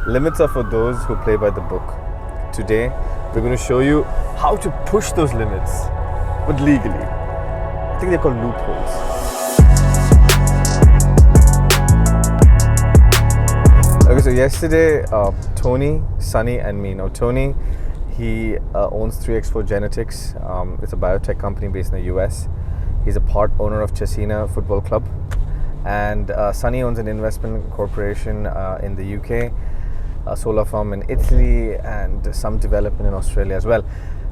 Limits are for those who play by the book. Today, we're going to show you how to push those limits, but legally. I think they're called loopholes. Okay, so yesterday, Tony, Sunny and me. Now Tony, he owns 3x4 Genetics. It's a biotech company based in the US. He's a part owner of Chesina Football Club. And Sunny owns an investment corporation in the UK, a solar farm in Italy, and some development in Australia as well.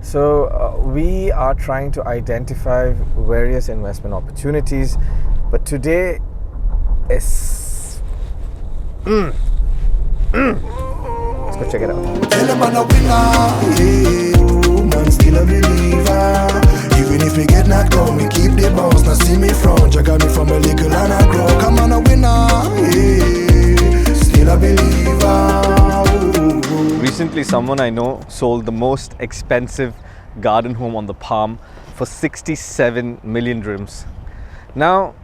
So we are trying to identify various investment opportunities, but today is let's go check it out. Tell them I'm a winner, yeah. Man still a believer. Even if we get knocked down, me keep the bounce. Now see me front, you got me from a little and I grow. Come on, a winner, yeah. Still a believer. Recently, someone I know sold the most expensive garden home on the Palm for 67 million dirhams. Now,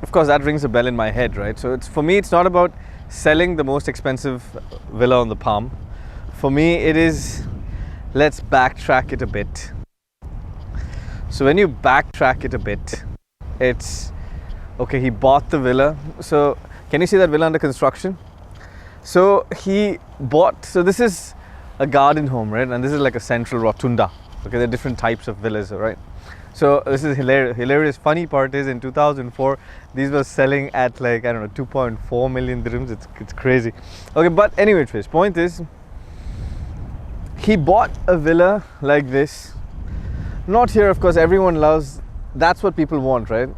of course, that rings a bell in my head, right? So for me, it's not about selling the most expensive villa on the Palm. For me, it is, let's backtrack it a bit. So when you backtrack it a bit, it's, okay, he bought the villa. So can you see that villa under construction? So he bought, so this is a garden home, right? And this is like a central rotunda. Okay, there are different types of villas, right? So this is hilarious. Funny part is in 2004, these were selling at like, I don't know, 2.4 million dirhams. It's crazy. Okay, but anyway, Trish, point is, he bought a villa like this. Not here, of course, everyone loves, that's what people want, right?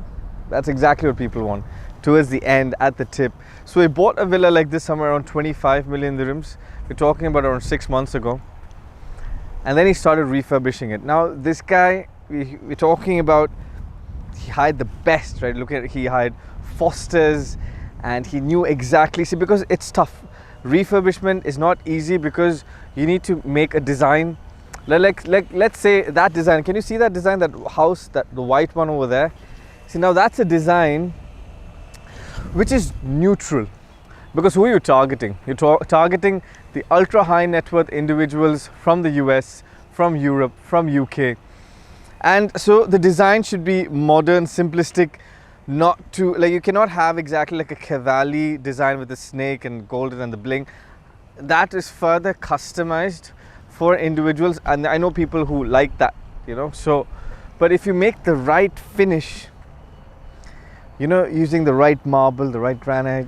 That's exactly what people want. Towards the end, at the tip. So he bought a villa like this somewhere around 25 million dirhams. We're talking about around 6 months ago. And then he started refurbishing it. Now, this guy, we're talking about, he hired the best, right? Look at it, he hired Fosters, and he knew exactly, see, because it's tough. Refurbishment is not easy because you need to make a design. Let's say that design, can you see that design, that house, the white one over there? See, now that's a design which is neutral, because who are you targeting? You're targeting the ultra high net worth individuals from the US, from Europe, from UK. And so the design should be modern, simplistic, not too, like you cannot have exactly like a Cavalli design with the snake and golden and the bling. That is further customized for individuals, and I know people who like that, you know. So, but if you make the right finish, you know, using the right marble, the right granite,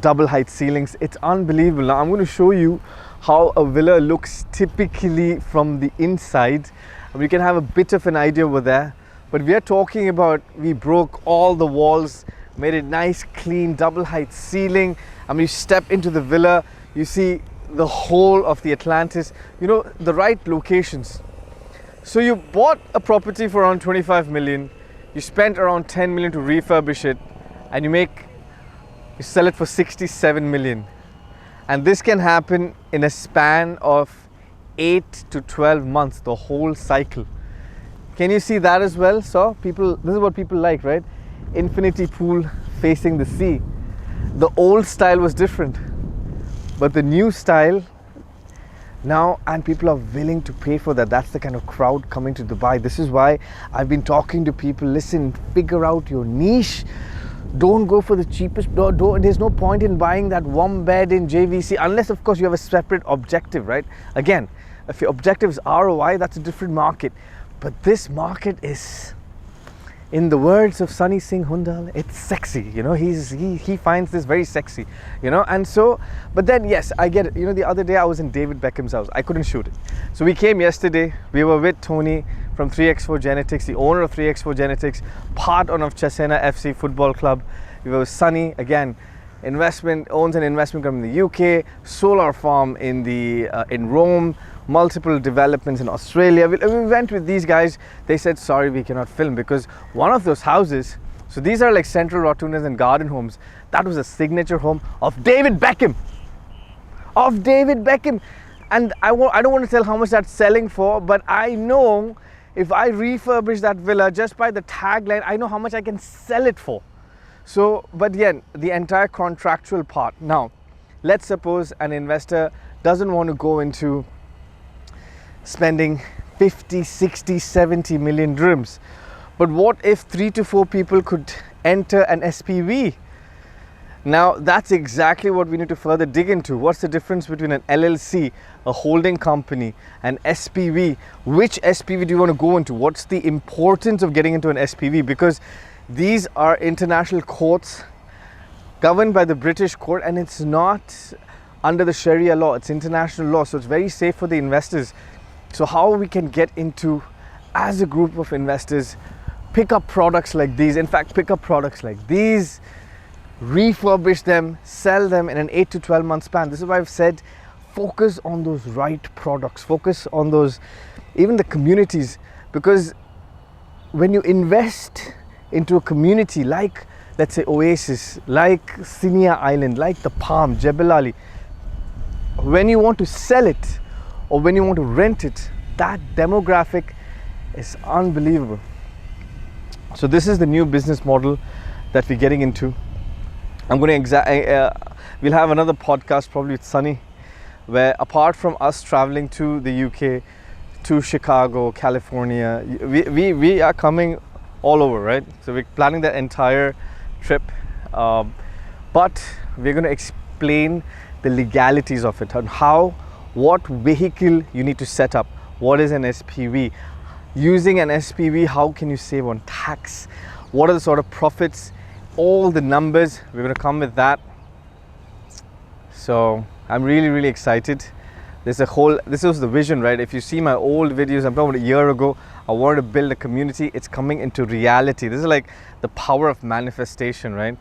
double height ceilings, it's unbelievable. Now I'm going to show you how a villa looks typically from the inside. We can have a bit of an idea over there, but we are talking about, we broke all the walls, made it nice, clean, double height ceiling. I mean, you step into the villa, you see the whole of the Atlantis, you know, the right locations. So you bought a property for around 25 million, you spent around 10 million to refurbish it, and you sell it for 67 million. And this can happen in a span of 8 to 12 months, the whole cycle. Can you see that as well? So people, this is what people like, right? Infinity pool facing the sea. The old style was different, but the new style now, and people are willing to pay for that. That's the kind of crowd coming to Dubai. This is why I've been talking to people. Listen, figure out your niche. Don't go for the cheapest. There's no point in buying that one bed in JVC unless, of course, you have a separate objective, right? Again, if your objective is ROI, that's a different market. But this market is, in the words of Sunny Singh Hundal, it's sexy. You know, he finds this very sexy. You know, and so, but then yes, I get it. You know, the other day I was in David Beckham's house. I couldn't shoot it. So we came yesterday. We were with Tony from 3x4 Genetics, the owner of 3x4 Genetics, part owner of Chesina FC Football Club. We were with Sunny, again, owns an investment company in the UK, solar farm in Rome, multiple developments in Australia. We went with these guys. They said, sorry, we cannot film, because one of those houses, so these are like central rotundas and garden homes, that was a signature home of David Beckham. And I don't want to tell how much that's selling for, but I know if I refurbish that villa just by the tagline, I know how much I can sell it for. So, but again, the entire contractual part. Now, let's suppose an investor doesn't want to go into spending 50, 60, 70 million dirhams. But what if 3 to 4 people could enter an SPV? Now that's exactly what we need to further dig into. What's the difference between an LLC, a holding company, an SPV? Which SPV do you want to go into? What's the importance of getting into an SPV? Because these are international courts governed by the British court, and it's not under the Sharia law, it's international law, so it's very safe for the investors. So how we can get into, as a group of investors, pick up products like these, in fact pick up products like these, refurbish them, sell them in an 8 to 12 month span. This is why I've said focus on those right products, focus on those, even the communities, because when you invest into a community like, let's say, Oasis, like Sinia Island, like the Palm, Jebel Ali, when you want to sell it or when you want to rent it, that demographic is unbelievable. So this is the new business model that we're getting into. I'm going to we'll have another podcast probably with Sunny, where apart from us traveling to the UK, to Chicago, California, we are coming all over, right? So we're planning the entire trip, but we're going to explain the legalities of it and what vehicle you need to set up. What is an SPV? Using an SPV, how can you save on tax? What are the sort of profits? All the numbers, we're going to come with that. So I'm really excited. This was the vision, right? If you see my old videos, I'm talking about a year ago, I wanted to build a community. It's coming into reality. This is like the power of manifestation, right?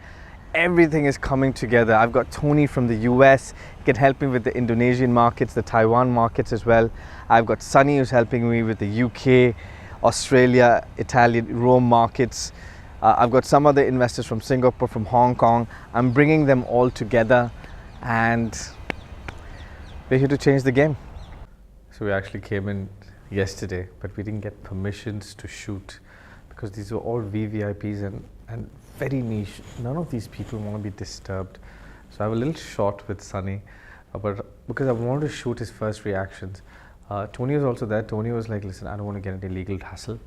Everything is coming together. I've got Tony from the US, he can help me with the Indonesian markets, the Taiwan markets as well. I've got Sunny who's helping me with the UK, Australia, Italian, Rome markets. I've got some other investors from Singapore, from Hong Kong. I'm bringing them all together and we're here to change the game. So we actually came in yesterday, but we didn't get permissions to shoot because these were all VVIPs and very niche. None of these people want to be disturbed. So I have a little shot with Sunny, but because I wanted to shoot his first reactions. Tony was also there. Tony was like, listen, I don't want to get into legal hassle.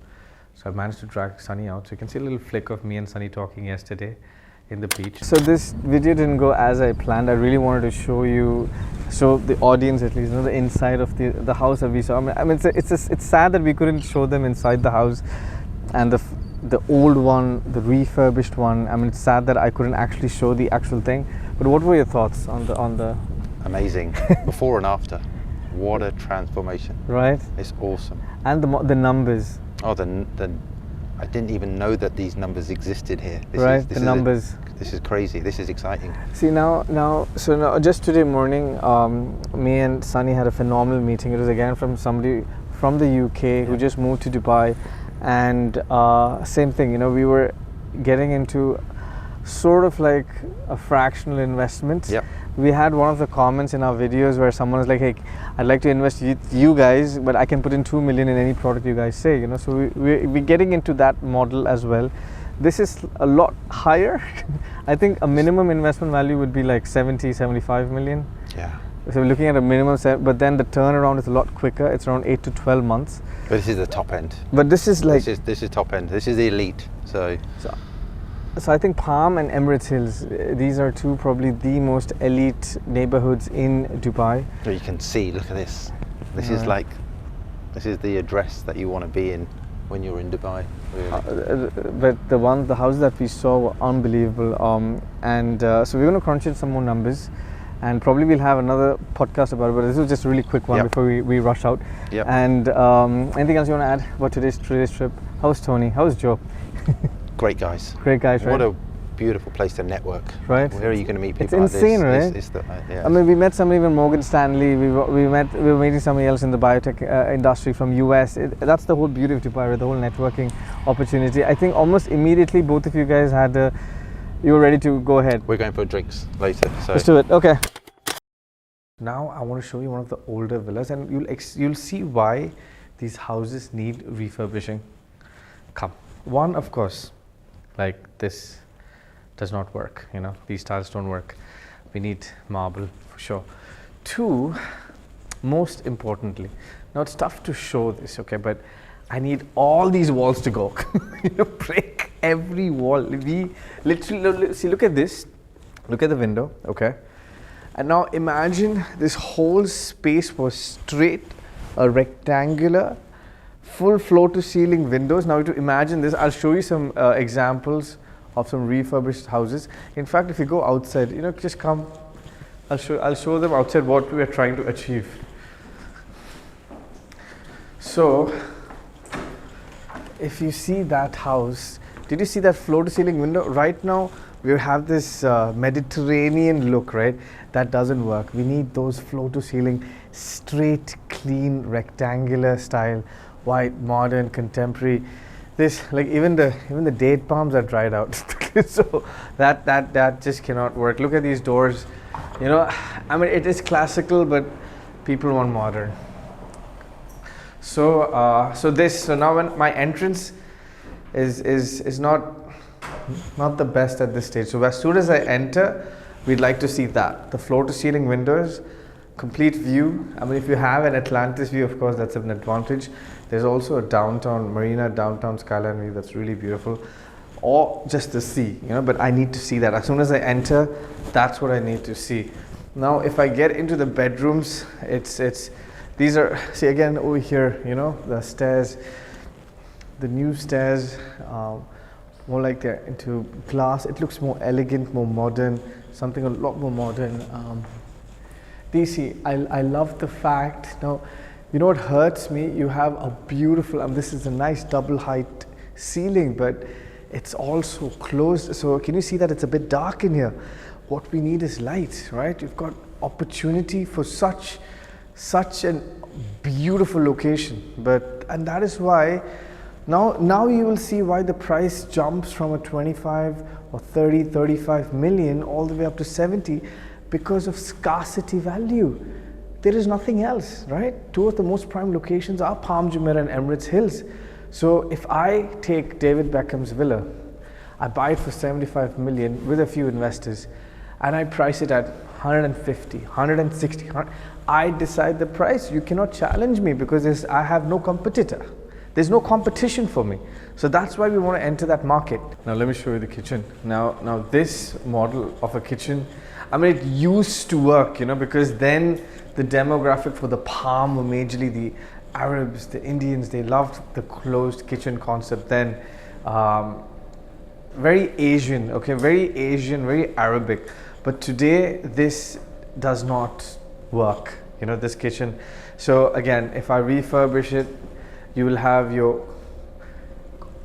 So I managed to drag Sunny out. So you can see a little flick of me and Sunny talking yesterday in the beach. So this video didn't go as I planned. I really wanted to show the audience at least, the inside of the house that we saw. I mean it's sad that we couldn't show them inside the house, and the old one, the refurbished one. I mean, it's sad that I couldn't actually show the actual thing. But what were your thoughts on the? Amazing. Before and after. What a transformation. Right. It's awesome. And the numbers. Oh, I didn't even know that these numbers existed here. This numbers. This is crazy. This is exciting. See now, just today morning, me and Sunny had a phenomenal meeting. It was again from somebody from the UK who just moved to Dubai, and same thing. We were getting into sort of like a fractional investment. Yep. We had one of the comments in our videos where someone was like, hey, I'd like to invest with you guys, but I can put in 2 million in any product you guys say, so we're getting into that model as well. This is a lot higher. I think a minimum investment value would be like 75 million. Yeah. So we're looking at a minimum, but then the turnaround is a lot quicker. It's around 8 to 12 months. But this is the top end. But this is like... This is top end. This is the elite. So I think Palm and Emirates Hills, these are two probably the most elite neighborhoods in Dubai. You can see, look at this. This is the address that you want to be in when you're in Dubai. Really. But the houses that we saw were unbelievable. So we're going to crunch in some more numbers, and probably we'll have another podcast about it. But this was just a really quick one before we rush out. Yep. And anything else you want to add about today's trip? How's Tony? How's Joe? Great guys. Great guys, right? What a beautiful place to network. Right. Where are you going to meet people It's insane, like this? right? I mean, we met somebody from Morgan Stanley. We were meeting somebody else in the biotech industry from US. That's the whole beauty of Dubai, right? The whole networking opportunity. I think almost immediately both of you guys you were ready to go ahead. We're going for drinks later. So let's do it. Okay. Now I want to show you one of the older villas, and you'll see why these houses need refurbishing. Come. One, of course, like this does not work, these tiles don't work. we need marble for sure. Two, most importantly, now it's tough to show this, okay, but I need all these walls to go. Break every wall. We literally, see, look at this, look at the window, okay, and now imagine this whole space was straight, a rectangular, full floor to ceiling windows. Now to imagine this, I'll show you some examples of some refurbished houses. In fact, if you go outside, just come, I'll show them outside what we are trying to achieve. So if you see that house, did you see that floor to ceiling window? Right now we have this Mediterranean look, right? That doesn't work. We need those floor to ceiling, straight, clean, rectangular style, white, modern, contemporary. This, like, even the date palms are dried out. So that just cannot work. Look at these doors. I mean, it is classical, but people want modern. So now when my entrance is not the best at this stage. So as soon as I enter, we'd like to see that the floor to ceiling windows, complete view. I mean, if you have an Atlantis view, of course, that's an advantage. There's also a downtown marina, downtown skyline view that's really beautiful, or just the sea, but I need to see that. As soon as I enter, that's what I need to see. Now, if I get into the bedrooms, these are, see again over here, the stairs, the new stairs, more like they're into glass. It looks more elegant, more modern, something a lot more modern. DC, I love the fact, now, what hurts me? You have a beautiful, this is a nice double height ceiling, but it's also closed. So can you see that it's a bit dark in here? What we need is light, right? You've got opportunity for such a beautiful location, and that is why now you will see why the price jumps from a 25 or 30, 35 million all the way up to 70, because of scarcity value. There is nothing else, right? Two of the most prime locations are Palm Jumeirah and Emirates Hills. So if I take David Beckham's villa, I buy it for 75 million with a few investors, and I price it at 150, 160, I decide the price. You cannot challenge me because I have no competitor. There's no competition for me. So that's why we want to enter that market. Now let me show you the kitchen. Now this model of a kitchen, I mean, it used to work, because then the demographic for the Palm were majorly the Arabs, the Indians. They loved the closed kitchen concept then. Very Asian, okay, very Asian, very Arabic. But today this does not work, this kitchen. So again, if I refurbish it, you will have your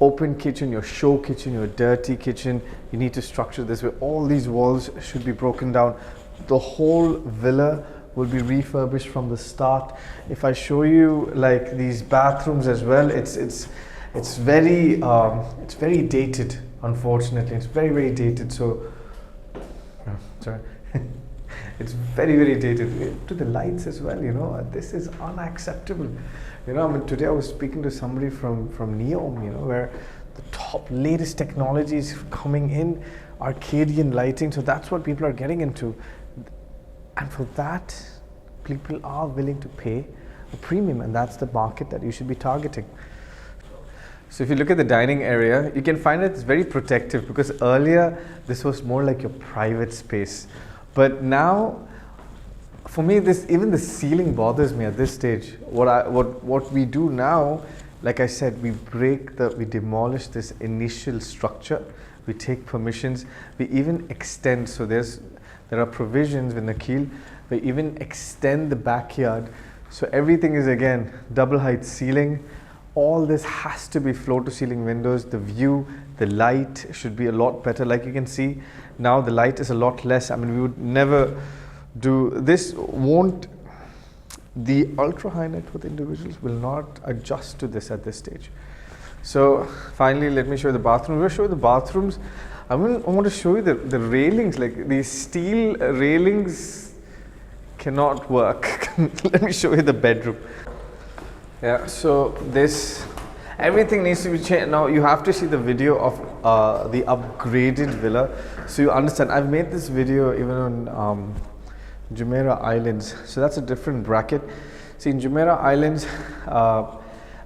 open kitchen, your show kitchen, your dirty kitchen. You need to structure this way. All these walls should be broken down. The whole villa will be refurbished from the start. If I show you like these bathrooms as well, it's very dated. Unfortunately, it's very dated. So, sorry. It's very dated to the lights as well. This is unacceptable. I mean, today I was speaking to somebody from Neom, where the top latest technology is coming in, Arcadian lighting. So that's what people are getting into, and for that, people are willing to pay a premium, and that's the market that you should be targeting. So if you look at the dining area, you can find it's very protective, because earlier this was more like your private space. But now, for me, even the ceiling bothers me at this stage. What we do now, like I said, we demolish this initial structure. We take permissions. We even extend. So there are provisions with Nakil. We even extend the backyard. So everything is again double height ceiling. All this has to be floor to ceiling windows. The view, the light should be a lot better. Like you can see now, the light is a lot less. I mean, we would never do this. The ultra high net worth individuals will not adjust to this at this stage. So finally, let me show you the bathroom. We'll show you the bathrooms. I want to show you the railings. Like these steel railings cannot work. Let me show you the bedroom. Yeah, so this, Everything needs to be changed. Now you have to see the video of the upgraded villa, so you understand. I've made this video even on Jumeirah Islands, so that's a different bracket. See, in Jumeirah Islands,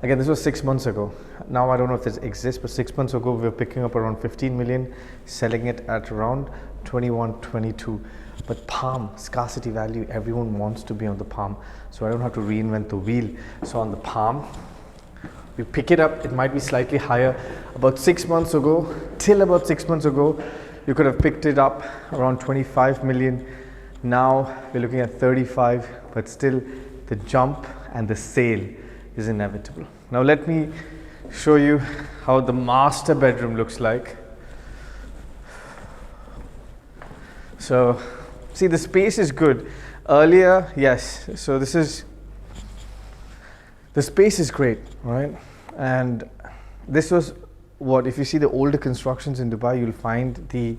again, this was 6 months ago. Now I don't know if this exists, but 6 months ago we were picking up around 15 million, selling it at around 21, 22. But Palm, scarcity value, everyone wants to be on the Palm, so I don't have to reinvent the wheel. So on the Palm, we pick it up, it might be slightly higher. About 6 months ago, till about 6 months ago, you could have picked it up around 25 million. Now we're looking at 35, but still the jump and the sale is inevitable. Now let me show you how the master bedroom looks like. So see, the space is good. Earlier, yes, so this is, the space is great, right? And this was what, if you see the older constructions in Dubai, you'll find the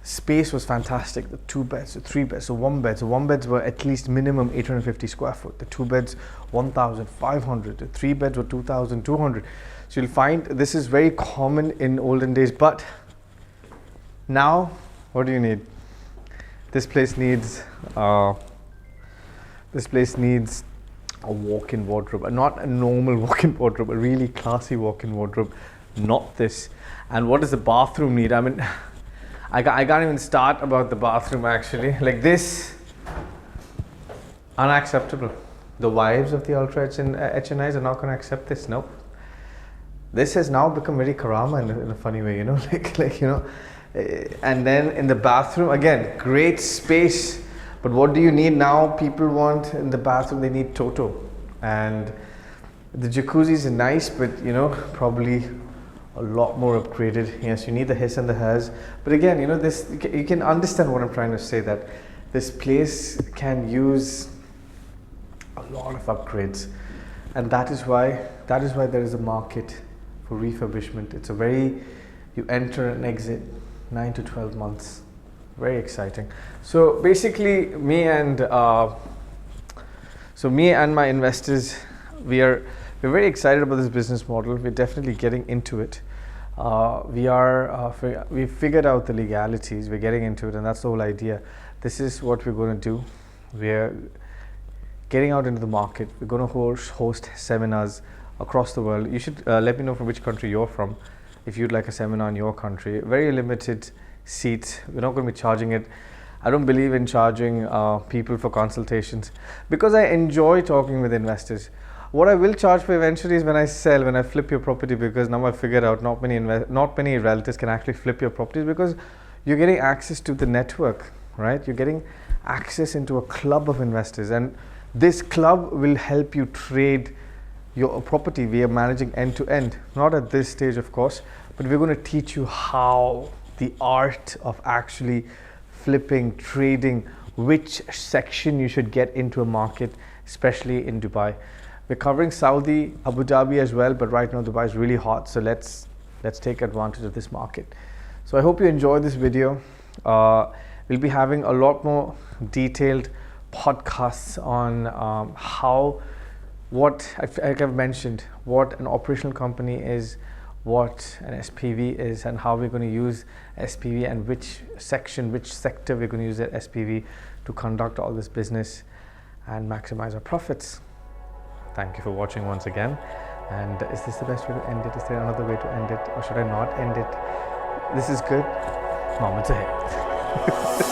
space was fantastic. The 2 beds, the 3 beds, the 1 beds. The 1 beds were at least minimum 850 square foot. The 2 beds, 1,500. The 3 beds were 2,200. So you'll find this is very common in olden days. But now, what do you need? This place needs a walk-in wardrobe, not a normal walk-in wardrobe, a really classy walk-in wardrobe, not this. And what does the bathroom need? I mean, I can't even start about the bathroom actually. Like this, unacceptable. The wives of the ultra HNIs are not going to accept this. Nope. This has now become very Karama in a funny way, you know, like you know. And then in the bathroom, again, great space. But what do you need now? People want in the bathroom, they need Toto. And the jacuzzis are nice, but you know, probably a lot more upgraded. Yes, you need the hiss and the hers. But again, you know, this, you can understand what I'm trying to say, that this place can use a lot of upgrades. And that is why there is a market for refurbishment. It's a very, you enter and exit 9 to 12 months. Very exciting. So basically, me and my investors, we're very excited about this business model. We're definitely getting into it. We've figured out the legalities. We're getting into it, and that's the whole idea. This is what we're going to do. We're getting out into the market. We're going to host seminars across the world. You should let me know from which country you're from, if you'd like a seminar in your country. Very limited seats. We're not going to be charging it. I don't believe in charging people for consultations because I enjoy talking with investors. What I will charge for eventually is when I sell, when I flip your property, because now I figured out not many relatives can actually flip your properties, because you're getting access to the network, right? You're getting access into a club of investors, and this club will help you trade your property. We are managing end to end, not at this stage of course, but we're going to teach you how, the art of actually flipping, trading, which section you should get into a market, especially in Dubai. We're covering Saudi, Abu Dhabi as well, but right now Dubai is really hot, so let's take advantage of this market. So I hope you enjoyed this video. We'll be having a lot more detailed podcasts on like I've mentioned, what an operational company is, what an SPV is, and how we're going to use SPV, and which sector we're going to use that SPV to conduct all this business and maximize our profits. Thank you for watching once again. And is this the best way to end it? Is there another way to end it, or should I not end it? This is good. Mohammed Zohaib.